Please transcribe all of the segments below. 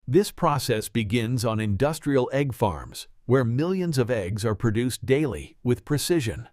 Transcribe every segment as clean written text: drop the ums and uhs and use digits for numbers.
This process begins on industrial egg farms, where millions of eggs are produced daily with precision.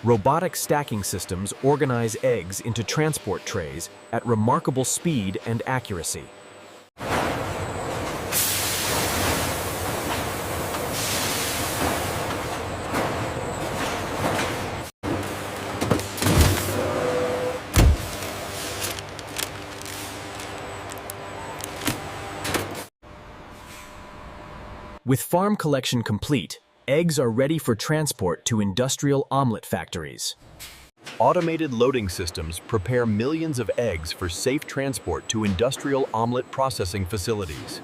Robotic stacking systems organize eggs into transport trays at remarkable speed and accuracy. With farm collection complete, eggs are ready for transport to industrial omelet factories. Automated loading systems prepare millions of eggs for safe transport to industrial omelet processing facilities.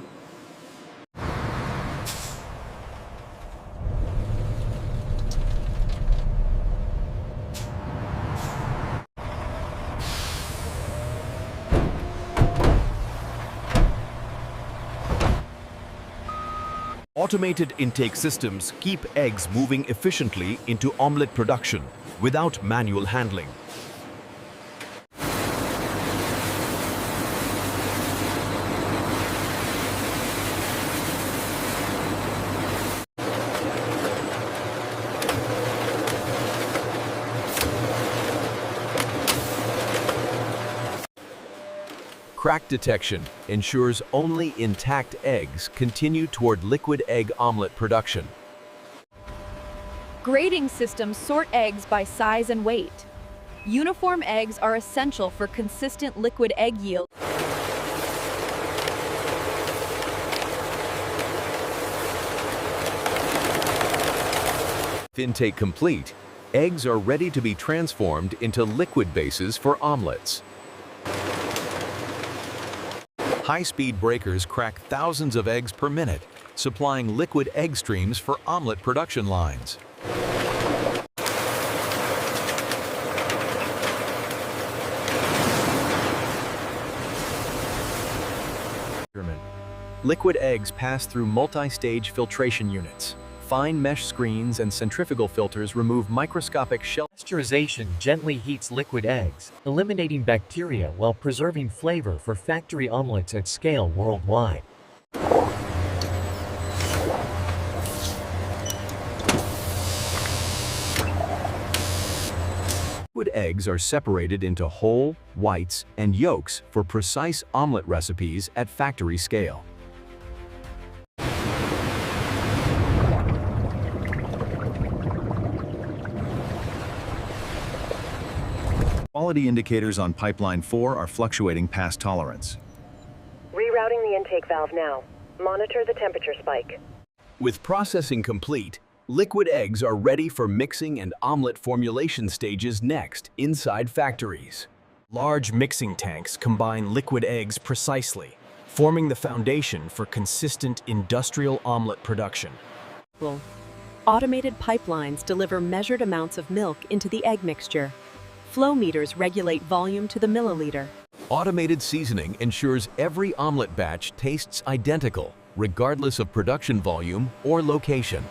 Automated intake systems keep eggs moving efficiently into omelette production without manual handling. Crack detection ensures only intact eggs continue toward liquid egg omelet production. Grading systems sort eggs by size and weight. Uniform eggs are essential for consistent liquid egg yield. With intake complete, eggs are ready to be transformed into liquid bases for omelettes. High-speed breakers crack thousands of eggs per minute, supplying liquid egg streams for omelet production lines. Liquid eggs pass through multi-stage filtration units. Fine mesh screens and centrifugal filters remove microscopic shell. Pasteurization gently heats liquid eggs, eliminating bacteria while preserving flavor for factory omelettes at scale worldwide. Liquid eggs are separated into whole, whites, and yolks for precise omelet recipes at factory scale. Quality indicators on pipeline 4 are fluctuating past tolerance. Rerouting the intake valve now. Monitor the temperature spike. With processing complete, liquid eggs are ready for mixing and omelet formulation stages next inside factories. Large mixing tanks combine liquid eggs precisely, forming the foundation for consistent industrial omelet production. Automated pipelines deliver measured amounts of milk into the egg mixture. Flow meters regulate volume to the milliliter. Automated seasoning ensures every omelet batch tastes identical, regardless of production volume or location.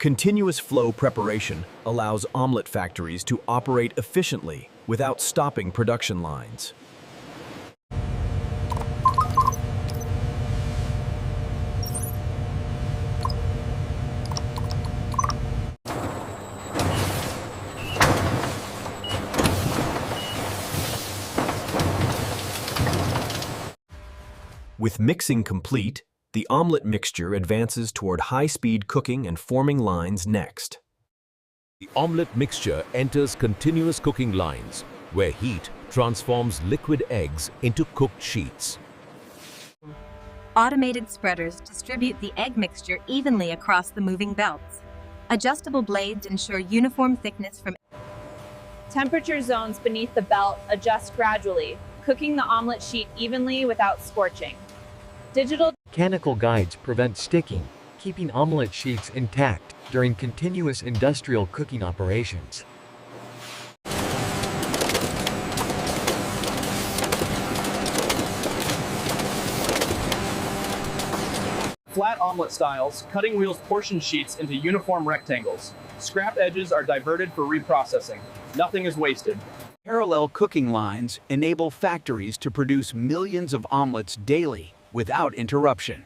Continuous flow preparation allows omelet factories to operate efficiently without stopping production lines. With mixing complete, the omelet mixture advances toward high-speed cooking and forming lines next. The omelet mixture enters continuous cooking lines, where heat transforms liquid eggs into cooked sheets. Automated spreaders distribute the egg mixture evenly across the moving belts. Adjustable blades ensure uniform thickness from. Temperature zones beneath the belt adjust gradually, cooking the omelet sheet evenly without scorching. Digital Mechanical guides prevent sticking, keeping omelet sheets intact during continuous industrial cooking operations. Flat omelet styles, cutting wheels portion sheets into uniform rectangles. Scrap edges are diverted for reprocessing. Nothing is wasted. Parallel cooking lines enable factories to produce millions of omelets daily without interruption.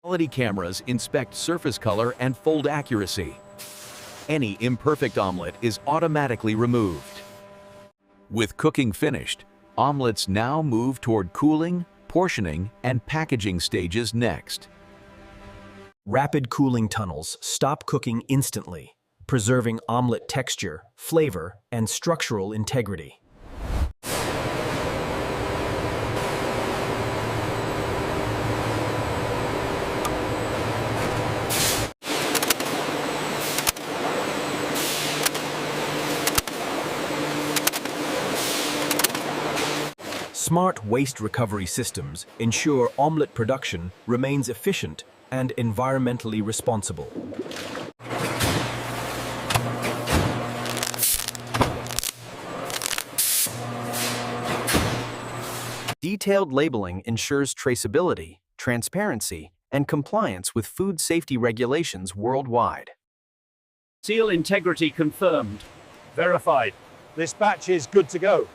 Quality cameras inspect surface color and fold accuracy. Any imperfect omelet is automatically removed. With cooking finished, omelets now move toward cooling, portioning, and packaging stages next. Rapid cooling tunnels stop cooking instantly, preserving omelet texture, flavor, and structural integrity. Smart waste recovery systems ensure omelet production remains efficient and environmentally responsible. Detailed labeling ensures traceability, transparency, and compliance with food safety regulations worldwide. Seal integrity confirmed. Verified. This batch is good to go.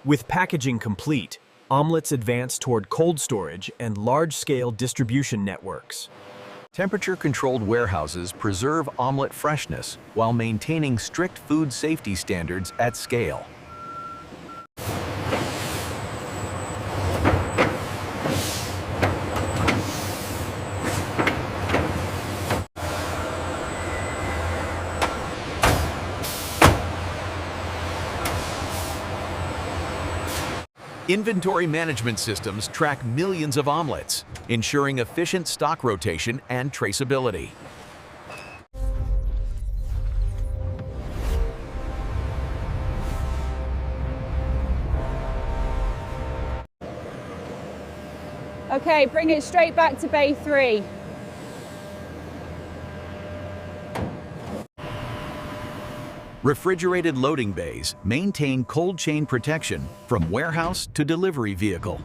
With packaging complete, omelets advance toward cold storage and large-scale distribution networks. Temperature-controlled warehouses preserve omelet freshness while maintaining strict food safety standards at scale. Inventory management systems track millions of omelets, ensuring efficient stock rotation and traceability. Okay, bring it straight back to bay 3. Refrigerated loading bays maintain cold chain protection from warehouse to delivery vehicle.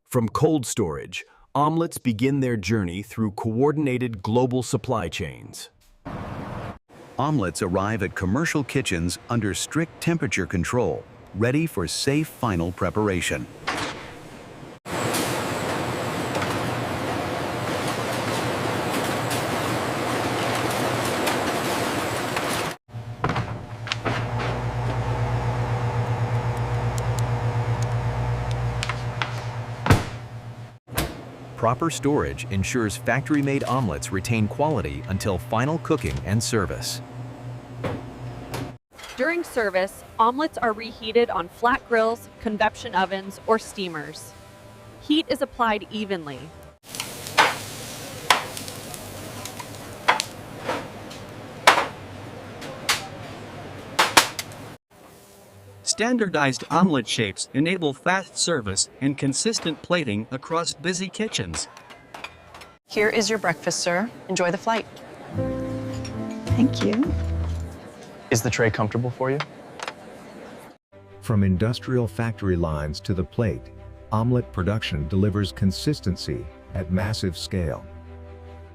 From cold storage, omelets begin their journey through coordinated global supply chains. Omelets arrive at commercial kitchens under strict temperature control, ready for safe final preparation. Proper storage ensures factory-made omelets retain quality until final cooking and service. During service, omelets are reheated on flat grills, convection ovens, or steamers. Heat is applied evenly. Standardized omelet shapes enable fast service and consistent plating across busy kitchens. Here is your breakfast, sir. Enjoy the flight. Thank you. Is the tray comfortable for you? From industrial factory lines to the plate, omelet production delivers consistency at massive scale.